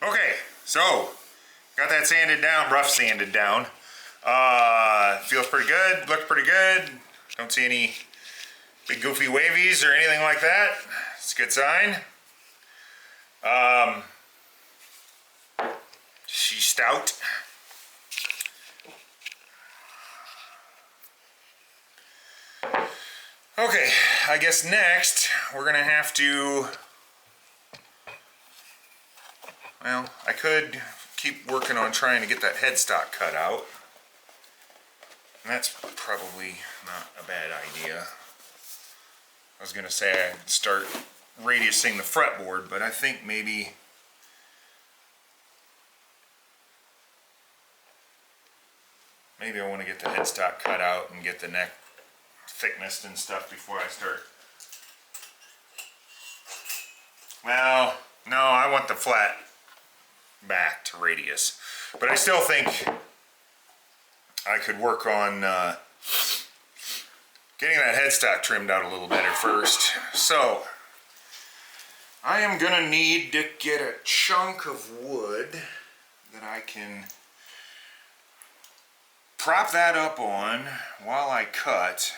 Okay, so got that sanded down, rough sanded down. Feels pretty good, looks pretty good. Don't see any big goofy wavies or anything like that. It's a good sign. She's stout. Okay, I guess next we're gonna have to, well, I could keep working on trying to get that headstock cut out. And that's probably not a bad idea. I was gonna say I'd start radiusing the fretboard, but I think maybe I want to get the headstock cut out and get the neck thickness and stuff before I start. Well, no, I want the flat back to radius, but I still think I could work on getting that headstock trimmed out a little better first. So I am gonna need to get a chunk of wood that I can prop that up on while I cut.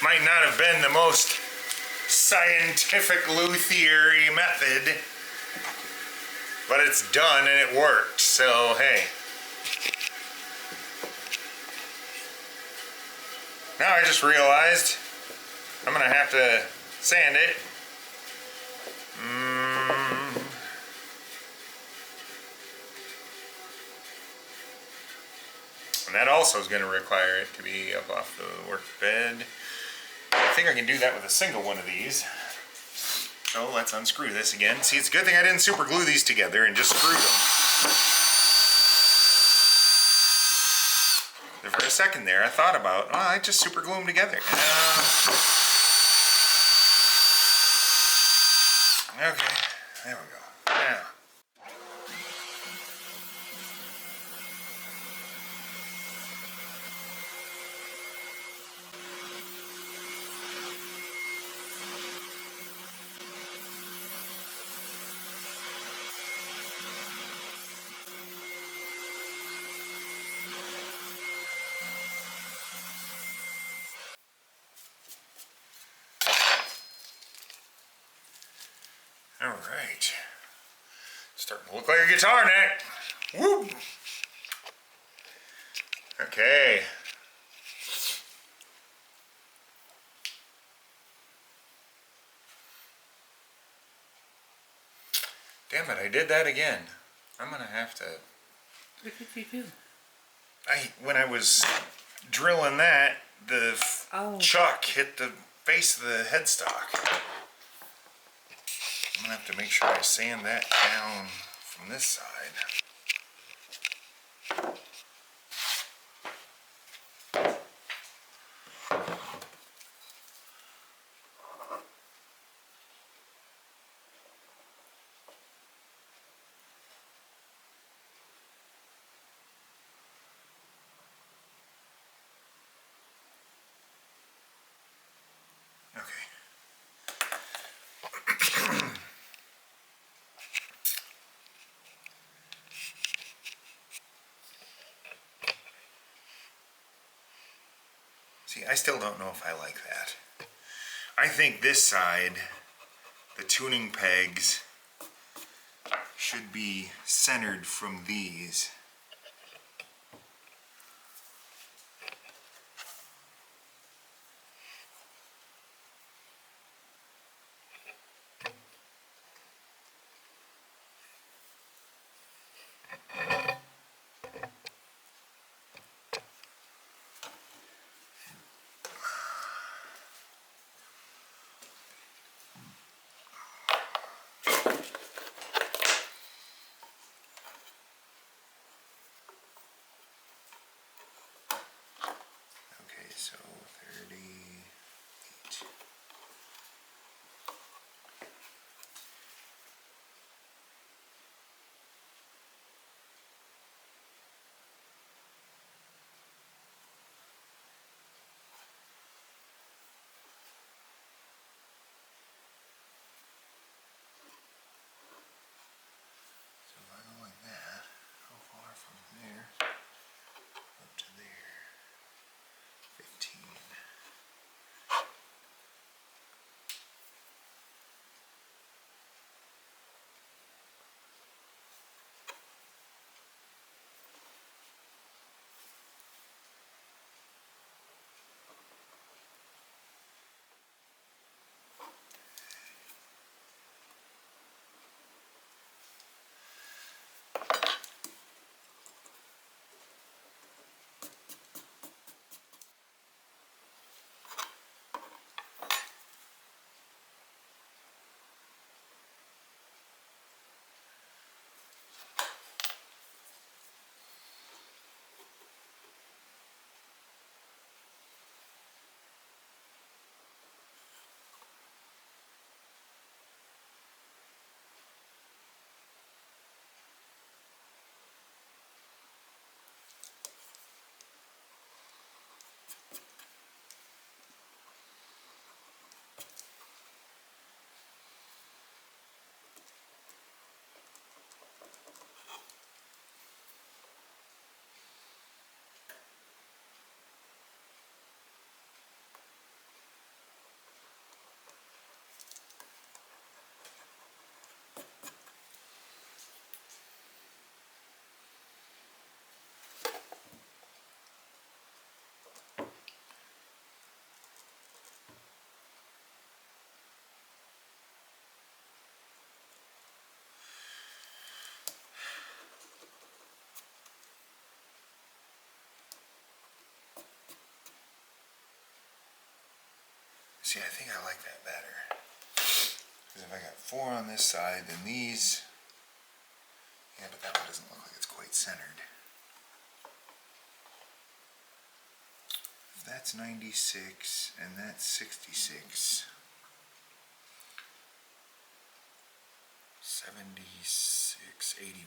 Might not have been the most scientific luthier-y method, but it's done and it worked, so hey. Now I just realized I'm gonna have to sand it. And that also is gonna require it to be up off the work bed. I think I can do that with a single one of these. So let's unscrew this again. See, it's a good thing I didn't super glue these together and just screwed them. For a second there, I thought about, oh, I just super glue them together. Okay, there we go. Now. All right, starting to look like a guitar neck. Woo! Okay. Damn it, I did that again. I'm gonna have to. What did you do? When I was drilling that, the chuck hit the face of the headstock. I'm gonna have to make sure I sand that down from this side. See, I still don't know if I like that. I think this side, the tuning pegs, should be centered from these. See, I think I like that better. Because if I got 4 on this side, then these... Yeah, but that one doesn't look like it's quite centered. That's 96, and that's 66. 76, 81.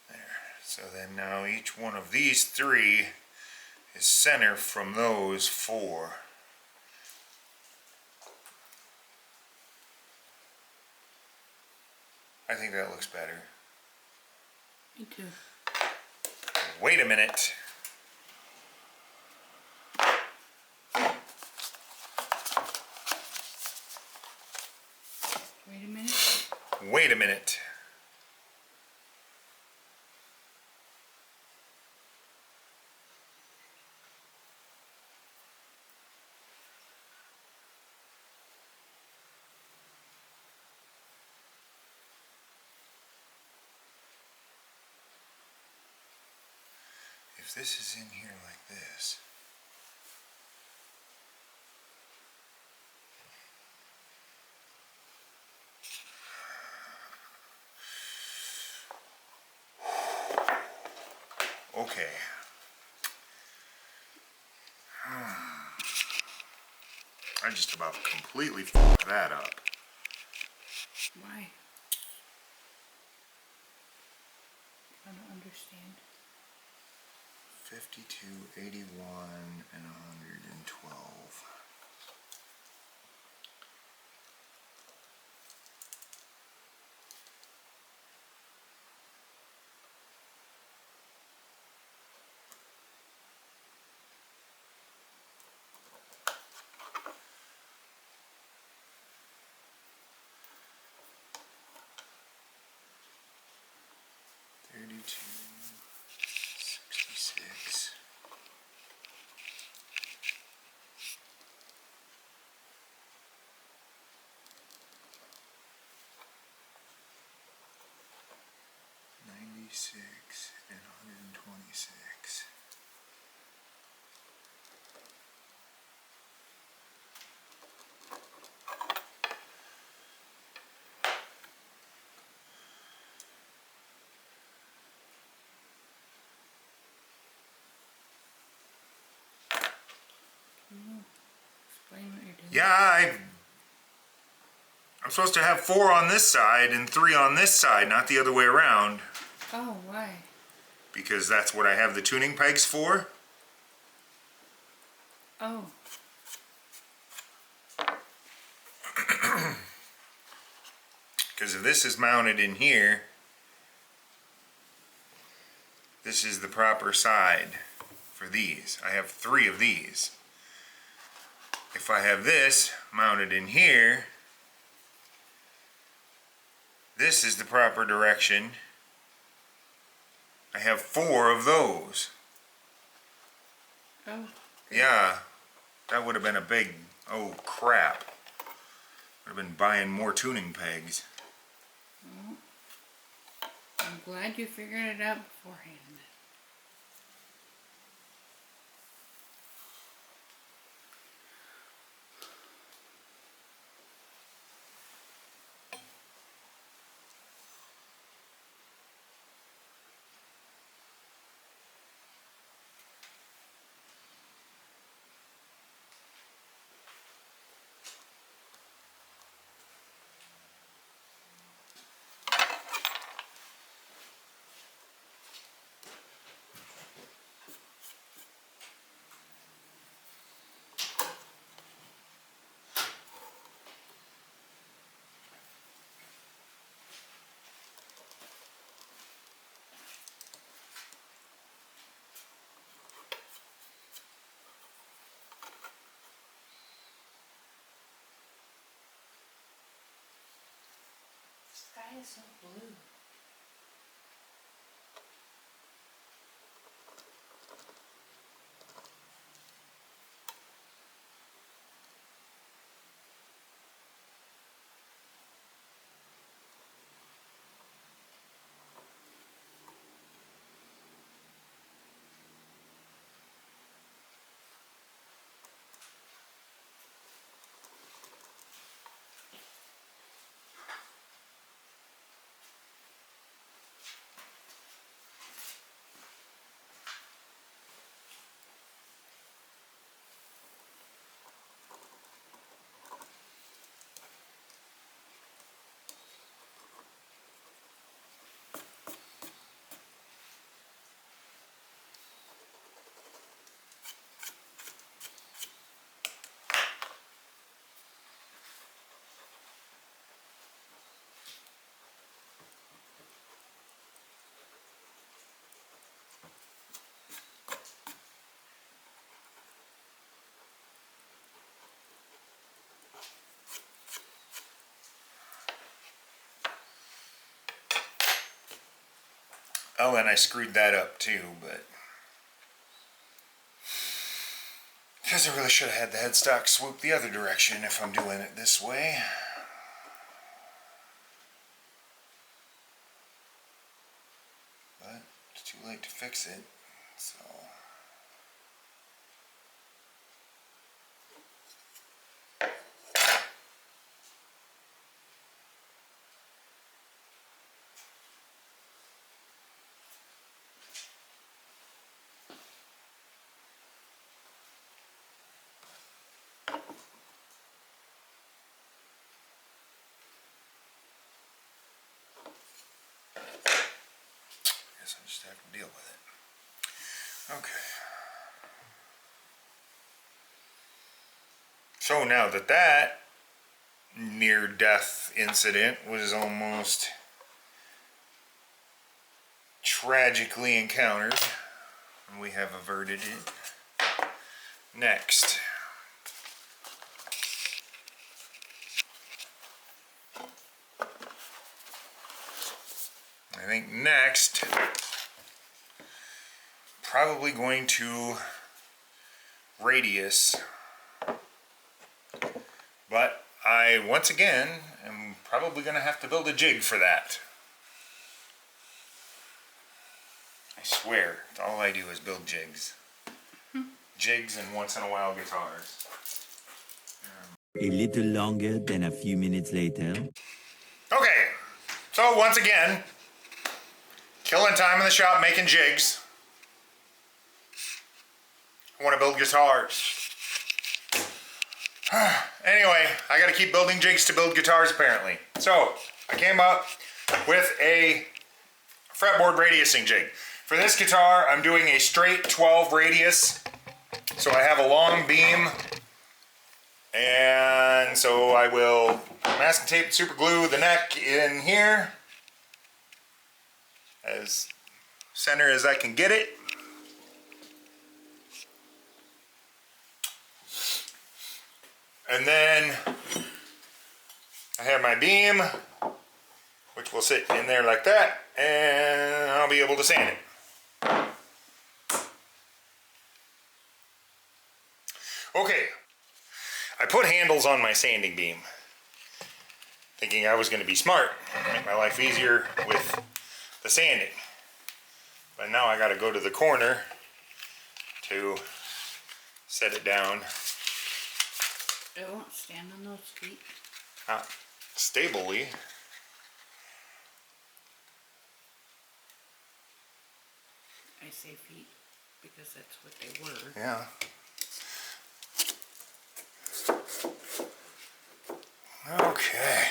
There. So then now each one of these 3 is center from those 4. I think that looks better. Me too. Wait a minute. Wait a minute. Wait a minute. If this is in here like this, okay. I just about completely fucked that up. Why? I don't understand. 52, 81, and 112. $32.66. $96 and $126. Explain what you're doing. Yeah, I'm supposed to have 4 on this side and 3 on this side, not the other way around. Oh, why? Because that's what I have the tuning pegs for. Oh. Because if this is mounted in here, this is the proper side for these. I have 3 of these. If I have this mounted in here, this is the proper direction. I have 4 of those. Oh. Yeah, that would have been a big, oh crap. Would have been buying more tuning pegs. Well, I'm glad you figured it out beforehand. The sky is so blue. Oh, and I screwed that up too, but because I really should have had the headstock swoop the other direction if I'm doing it this way. But it's too late to fix it, so. Guess I just have to deal with it. Okay. So now that near-death incident was almost tragically encountered, and we have averted it. Next. I think next, probably going to radius, but I once again am probably going to have to build a jig for that. I swear, all I do is build jigs. Jigs and once in a while guitars. A little longer than a few minutes later. Okay, so once again, killing time in the shop making jigs. I want to build guitars. Anyway, I got to keep building jigs to build guitars apparently. So, I came up with a fretboard radiusing jig. For this guitar, I'm doing a straight 12 radius. So I have a long beam. And so I will masking tape and super glue the neck in here. As center as I can get it. And then I have my beam, which will sit in there like that, and I'll be able to sand it. Okay, I put handles on my sanding beam, thinking I was going to be smart, make my life easier with the sanding. But now I got to go to the corner to set it down. It won't stand on those feet. Stably. I say feet because that's what they were. Yeah. Okay.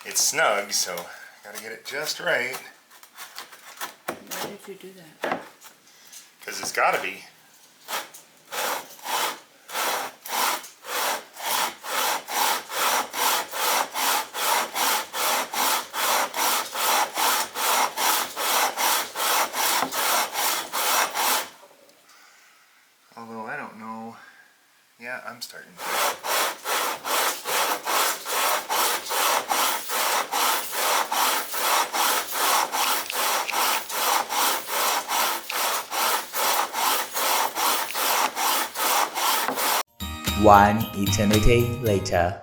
It's snug, so gotta get it just right. Why did you do that? Because it's gotta be. Although I don't know. Yeah, I'm starting to. One eternity later.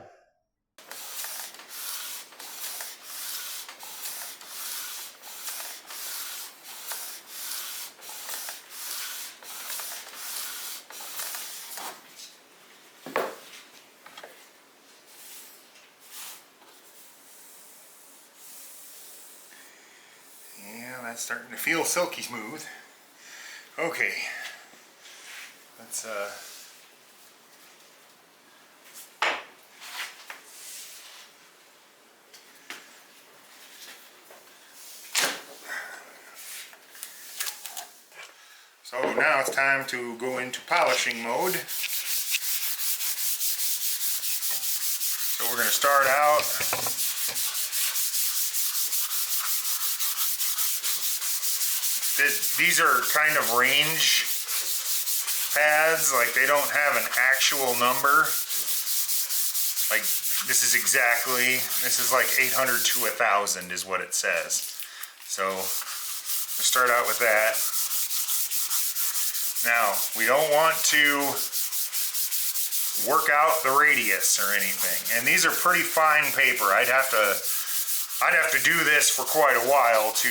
Yeah, that's starting to feel silky smooth. Okay. Let's So now it's time to go into polishing mode. So we're going to start out these are kind of range pads, like they don't have an actual number. Like this is like 800 to 1,000 is what it says. So we'll start out with that. Now, we don't want to work out the radius or anything. And these are pretty fine paper. I'd have to do this for quite a while to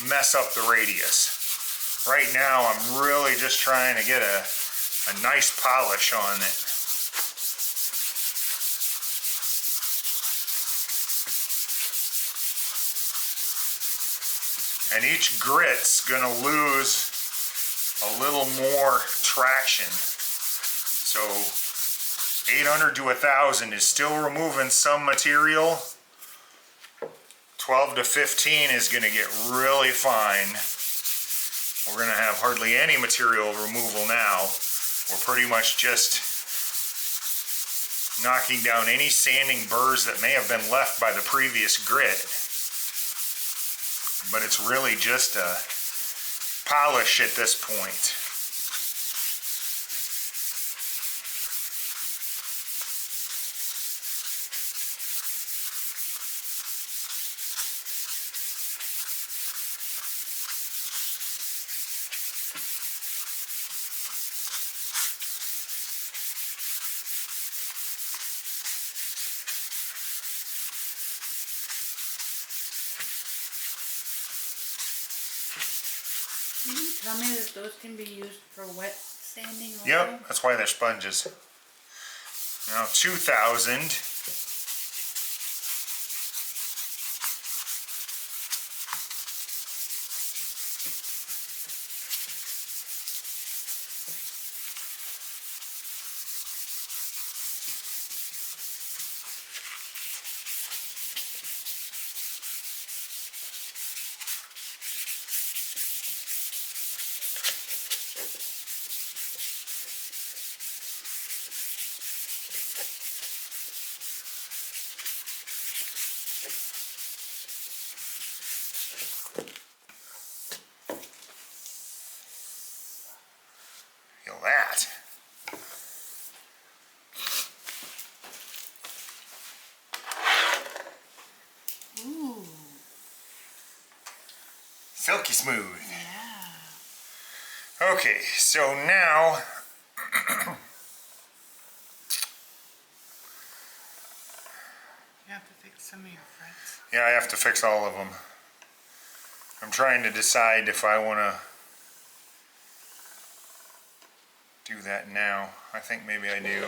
mess up the radius. Right now, I'm really just trying to get a nice polish on it. And each grit's gonna lose a little more traction. So 800 to 1,000 is still removing some material. 12 to 15 is gonna get really fine. We're gonna have hardly any material removal now. We're pretty much just knocking down any sanding burrs that may have been left by the previous grit. But it's really just a polish at this point. Can you tell me that those can be used for wet sanding also? Yep, that's why they're sponges. Now 2,000. Feel that. Ooh. Silky smooth. Yeah. Okay, so now You have to fix some of your frets. yeah, I have to fix all of them. I'm trying to decide if I want to do that now. I think maybe I do.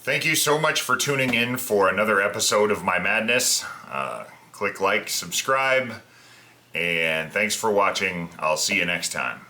Thank you so much for tuning in for another episode of My Madness. Click like, subscribe, and thanks for watching. I'll see you next time.